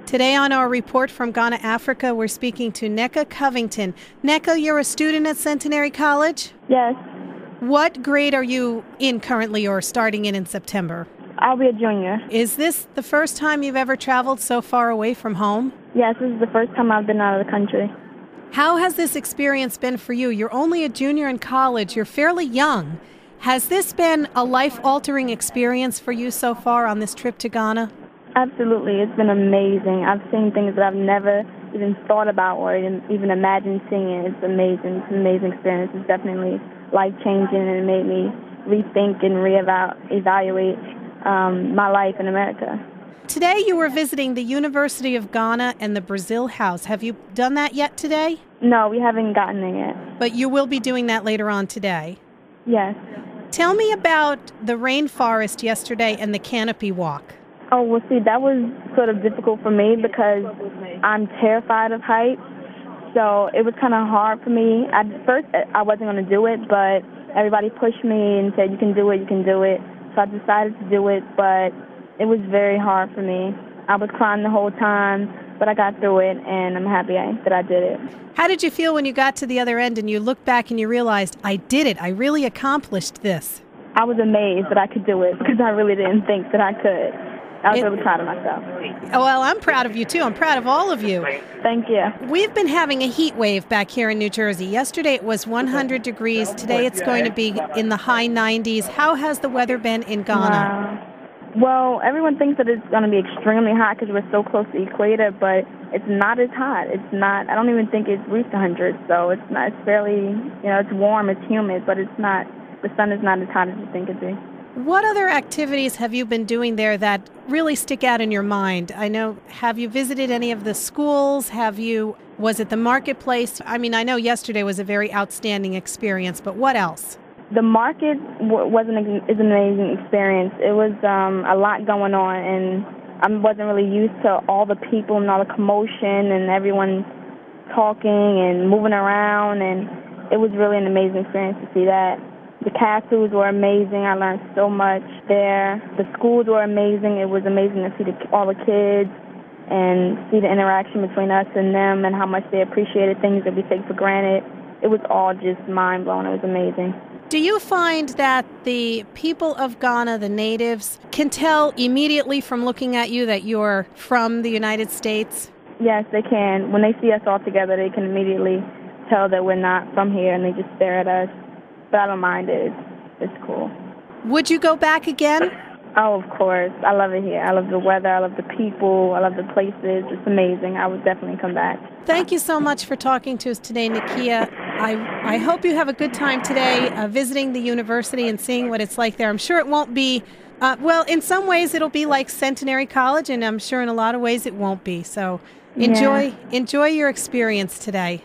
Today on our report from Ghana, Africa, we're speaking to Nneka Covington. Nneka, you're a student at Centenary College? Yes. What grade are you in currently or starting in September? I'll be a junior. Is this the first time you've ever traveled so far away from home? Yes, this is the first time I've been out of the country. How has this experience been for you? You're only a junior in college. You're fairly young. Has this been a life-altering experience for you so far on this trip to Ghana? Absolutely. It's been amazing. I've seen things that I've never even thought about or even imagined seeing. It's amazing. It's an amazing experience. It's definitely life-changing, and it made me rethink and evaluate my life in America. Today you were visiting the University of Ghana and the Brazil House. Have you done that yet today? No, we haven't gotten there yet. But you will be doing that later on today? Yes. Tell me about the rainforest yesterday and the canopy walk. Oh, well, see, that was sort of difficult for me because I'm terrified of heights. So it was kind of hard for me. At first, I wasn't going to do it, but everybody pushed me and said, you can do it, you can do it. So I decided to do it, but it was very hard for me. I was crying the whole time, but I got through it, and I'm happy that I did it. How did you feel when you got to the other end and you looked back and you realized, I did it, I really accomplished this? I was amazed that I could do it because I really didn't think that I could. I was really proud of myself. Well, I'm proud of you, too. I'm proud of all of you. Thank you. We've been having a heat wave back here in New Jersey. Yesterday it was 100 degrees. Today it's going to be in the high 90s. How has the weather been in Ghana? Wow. Well, everyone thinks that it's going to be extremely hot because we're so close to the equator, but it's not as hot. It's not. I don't even think it's reached 100, so it's not. It's fairly, it's warm, it's humid, but it's not. The sun is not as hot as you think it'd be. What other activities have you been doing there that really stick out in your mind? I know, have you visited any of the schools? Was it the marketplace? I mean, I know yesterday was a very outstanding experience, but what else? The market is an amazing experience. It was a lot going on, and I wasn't really used to all the people and all the commotion and everyone talking and moving around, and it was really an amazing experience to see that. The castles were amazing. I learned so much there. The schools were amazing. It was amazing to see all the kids and see the interaction between us and them and how much they appreciated things that we take for granted. It was all just mind-blowing. It was amazing. Do you find that the people of Ghana, the natives, can tell immediately from looking at you that you're from the United States? Yes, they can. When they see us all together, they can immediately tell that we're not from here, and they just stare at us. But I don't mind it. It's cool. Would you go back again? Oh, of course. I love it here. I love the weather. I love the people. I love the places. It's amazing. I would definitely come back. Thank you so much for talking to us today, Nakia. I hope you have a good time today visiting the university and seeing what it's like there. I'm sure it won't be, in some ways it'll be like Centenary College, and I'm sure in a lot of ways it won't be. So enjoy your experience today.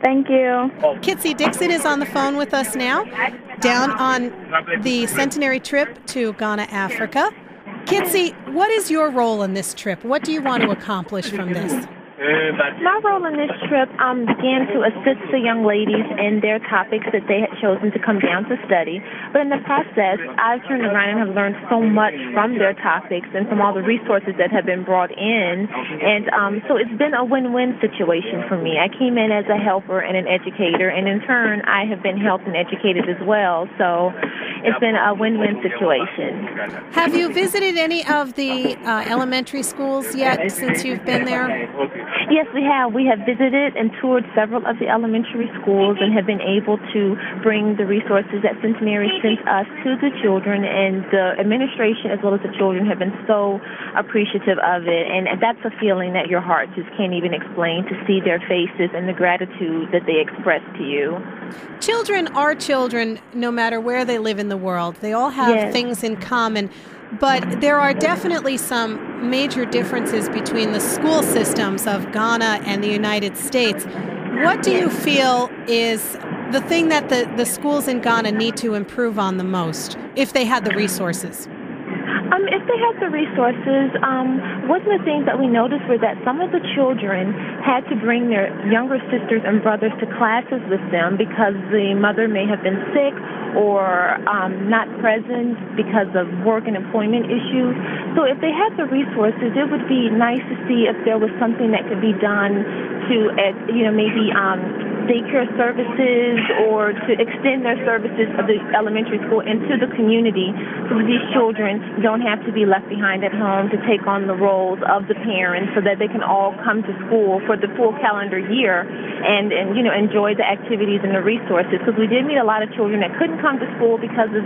Thank you. Kitsy Dixon is on the phone with us now, down on the Centenary trip to Ghana, Africa. Kitsy, what is your role in this trip? What do you want to accomplish from this? My role in this trip began to assist the young ladies in their topics that they had chosen to come down to study. But in the process, I've turned around and have learned so much from their topics and from all the resources that have been brought in. And so it's been a win-win situation for me. I came in as a helper and an educator, and in turn, I have been helped and educated as well. So it's been a win-win situation. Have you visited any of the elementary schools yet since you've been there? Yes, we have. We have visited and toured several of the elementary schools and have been able to bring the resources that Centenary sent us to the children, and the administration as well as the children have been so appreciative of it. And that's a feeling that your heart just can't even explain, to see their faces and the gratitude that they express to you. Children are children no matter where they live in the world. They all have things in common. But there are definitely some major differences between the school systems of Ghana and the United States. What do you feel is the thing that the schools in Ghana need to improve on the most, if they had the resources? If if they had the resources, one of the things that we noticed were that some of the children had to bring their younger sisters and brothers to classes with them because the mother may have been sick or not present because of work and employment issues. So if they had the resources, it would be nice to see if there was something that could be done to, maybe daycare services or to extend their services of the elementary school into the community so that these children don't have to be left behind at home to take on the roles of the parents so that they can all come to school for the full calendar year and enjoy the activities and the resources. Because we did meet a lot of children that couldn't come to school because of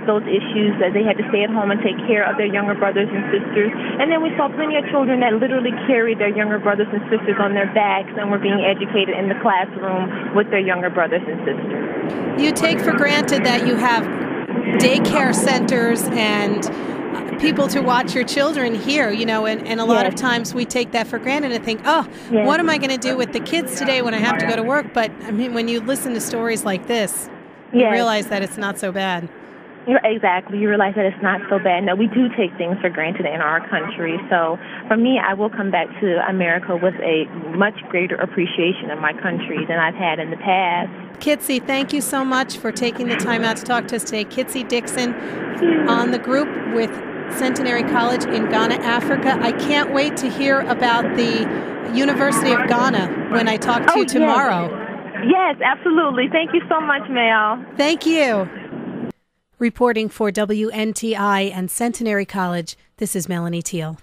those issues, that they had to stay at home and take care of their younger brothers and sisters. And then we saw plenty of children that literally carried their younger brothers and sisters on their backs and were being educated in the classroom with their younger brothers and sisters. You take for granted that you have daycare centers and people to watch your children here, and a lot of times we take that for granted and think, what am I going to do with the kids today when I have to go to work? But, I mean, when you listen to stories like this, you realize that it's not so bad. Exactly. You realize that it's not so bad. No, we do take things for granted in our country. So for me, I will come back to America with a much greater appreciation of my country than I've had in the past. Kitsy, thank you so much for taking the time out to talk to us today. Kitsy Dixon on the group with Centenary College in Ghana, Africa. I can't wait to hear about the University of Ghana when I talk to you tomorrow. Yes, absolutely. Thank you so much, Mel. Thank you. Reporting for WNTI and Centenary College, this is Melanie Teal.